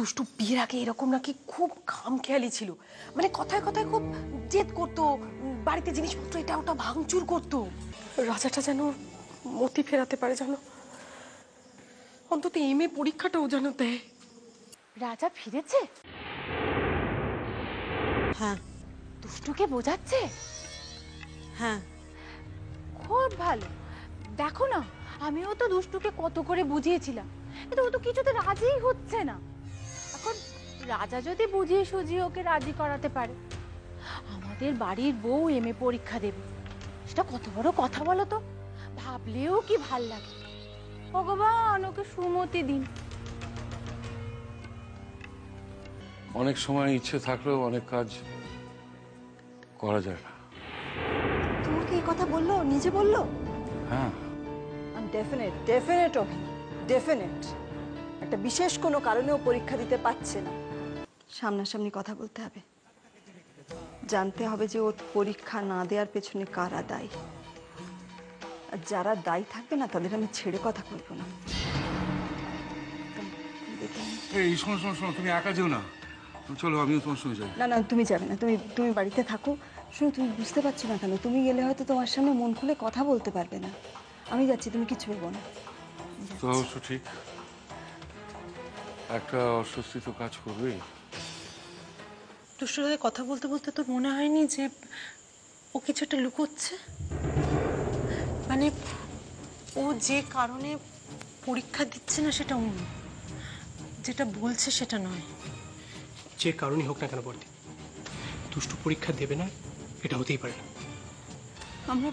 দুষ্টু বিয়ের আগে এরকম নাকি খুব খামখেয়ালি ছিল, মানে কথায় কথায় খুব জেদ করতো, বাড়িতে জিনিসপত্র এটা ওটা ভাঙচুর করতো। রাজাটা যেন মতি ফেরাতে পারে, জানো, অন্তত এমএ পরীক্ষাটাও যেন দেয়। রাজা ফিরেছে? হ্যাঁ দুষ্টুকে বোঝাচ্ছে? হ্যাঁ। খুব ভালো। দেখো না, আমিও তো দুষ্টুকে কত করে বুঝিয়েছিলাম, কিন্তু ও তো কিছুতে রাজিই হচ্ছে না। এখন রাজা যদি বুঝিয়ে সুঝিয়ে ওকে রাজি করাতে পারে, আমাদের বাড়ির বউ এমএ পরীক্ষা দেবে, সেটা কত বড় কথা বলো তো। ভাবলেও কি ভাল লাগে। ভগবান ওকে সুমতি দিন। অনেক সময় ইচ্ছে থাকলেও অনেক কাজ করা যায় না। তোমাকে এই কথা বললো? নিজে বললো? হ্যাঁ, ডেফিনেট অভি, ডেফিনেট একটা বিশেষ কোনো কারণেও পরীক্ষা দিতে পারছে না। সামনাসামনি কথা বলতে হবে, জানতে হবে যে ওর পরীক্ষা না দেওয়ার পেছনে কারা দায়ী। আর যারা দায়ী থাকবে না তাদের আমি ছেড়ে কথা বলবো না। এই শোনো শোনো শোনো, তুমি একা যেও না, চলো আমিও তোমার সঙ্গে যাই। না না, তুমি যাবে না, তুমি বাড়িতে থাকো। শুনো, তুমি বুঝতে পারছো না কেন? তুমি গেলে হয়তো তোমার সামনে মন খুলে কথা বলতে পারবে না। আমি যাচ্ছি, তুমি কিছু ভেবো না। তো অবশ্য ঠিক, একটা অস্বস্তি তো কাজ করবেই। দুষ্টুর সাথে কথা বলতে বলতে তো মনে হয়নি যে ও কিছু একটা লুকোচ্ছে, মানে ও যে কারণে পরীক্ষা দিচ্ছে না সেটা অন্য, যেটা বলছে সেটা নয়। যে কারণই হোক না কেন বর্দি, দুষ্টু পরীক্ষা দেবে না এটা হতেই পারে না। আমরা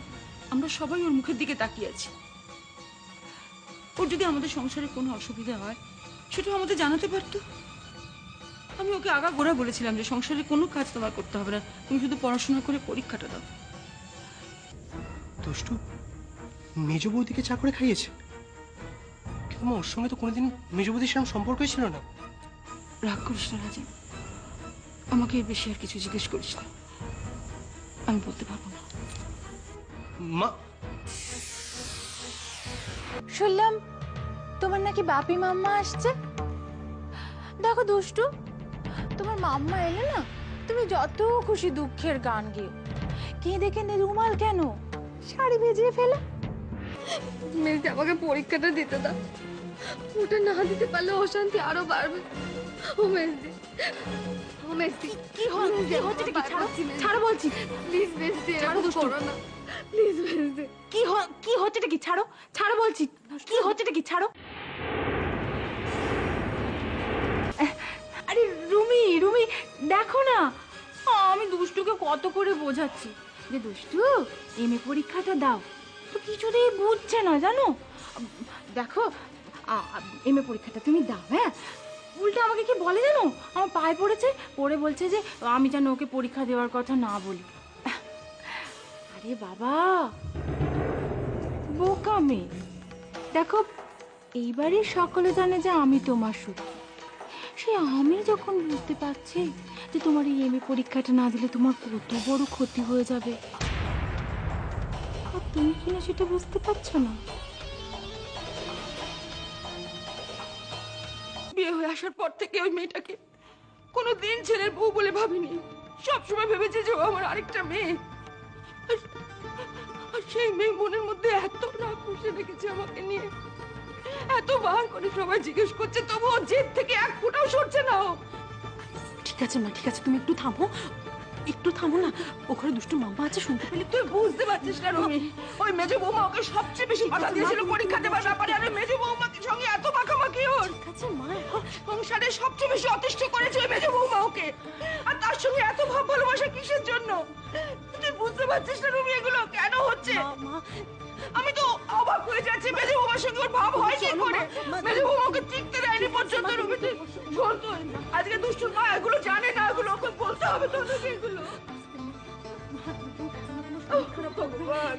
আমরা সবাই ওর মুখের দিকে তাকিয়ে আছি। ওর যদি আমাদের সংসারে কোনো অসুবিধা হয় সেটা আমাদের জানাতে পারতো। আমি ওকে আগাগোড়া বলেছিলাম যে সংসারে কোনো কাজ তোমার করতে হবে না, তুমি শুধু পড়াশোনা করে পরীক্ষাটা দাও। দুষ্টু মেজ বৌদিকে চা করে খাইয়েছে, কিন্তু ওর সঙ্গে তো কোনোদিন মেজ বৌদির সেরকম সম্পর্কই ছিল না। রাগ করিস না রাজীব, আমাকে এর বেশি আর কিছু জিজ্ঞেস করিস না, আমি বলতে পারবো না। মা, শুনলাম তোমার নাকি বাপি মাম্মা আসছে। দেখো দুষ্টু, তোমার মাম্মা এলে না, তুমি যত খুশি দুঃখের গান গেও, কেঁদে কেঁদে রুমাল কেন, শাড়ি ভেজিয়ে ফেলে। মেয়েটা আমাকে পরীক্ষাটা দিতে দাও, ওটা না দিতে পারলে অশান্তি আরো বাড়বে। ও মেজদি, ও মেজদি, কি হচ্ছে কি? ছাড়ো বলছি। প্লিজ মেজদি, এরকম করো না প্লিজ মেজদি। কি হচ্ছে কি? ছাড়ো, ছাড়ো বলছি। কি হচ্ছে কি? ছাড়ো। আরে রুমি, রুমি দেখো না, আমি দুষ্টুকে কত করে বোঝাচ্ছি যে দুষ্টু এমএ পরীক্ষাটা দাও, তো কিছুতেই বুঝছে না জানো। দেখো এমএ পরীক্ষাটা তুমি দাও। হ্যাঁ, উল্টা আমাকে কি বলে জানো, আমার পায়ে পড়েছে, পড়ে বলছে যে আমি যেন ওকে পরীক্ষা দেওয়ার কথা না বলি। আরে বাবা, বোকা মেয়ে। দেখো, এইবারই সকলে জানে যে আমি তোমার সত্যি। সে আমি যখন বুঝতে পারছি যে তোমার এই এমএ পরীক্ষাটা না দিলে তোমার কত বড় ক্ষতি হয়ে যাবে, আর তুমি কিনা সেটা বুঝতে পারছো না। বিয়ে হয়ে আসার পর থেকে ওই মেয়েটাকে কোনোদিন ছেলের বউ বলে ভাবিনি। সবসময় ভেবেছি যে ও আমার আরেকটা মেয়ে। আর সেই মেয়ে মনের মধ্যে এত রাগ পুষে রেখেছে আমাকে নিয়ে, এতবার করে সবাই জিজ্ঞেস করছে, তবুও জেদ থেকে এক ফোঁটাও সরছে না ও। ঠিক আছে মা, ঠিক আছে, তুমি একটু থামো, একটু থামো না। ওখানে দুষ্টু মাম্মা আছে, শুনতে পেলে? তুই বুঝতে পারছিস না রুমি, ওই মেজো বৌমা ওকে সবচেয়ে বেশি বাধা দিয়েছিল পরীক্ষা দেবার ব্যাপারে। আর মেজো বৌমাকে সঙ্গে এত মাখামাখি ওর, ঠিক আছে মা, সংসারে সবচেয়ে বেশি অতিষ্ঠ করেছে ওই মেজো বৌমা ওকে। আর তার সঙ্গে এত ভাব ভালোবাসা কিসের জন্য? তুই বুঝতে পারছিস না রুমি এগুলো কেন হচ্ছে? মা, আমি তো অবাক হয়ে যাচ্ছি, মেজো বৌমার সঙ্গে ওর ভাব হয় কি করে? মেজো বৌমা ওকে টিকতে দেয়নি পর্যন্ত। রুমি তুই শোন, তুই আজকে দুষ্টুর মা এগুলো জানে না, এগুলো ওকে বলতে হবে তোদেরকে এগুলো। ভগবান,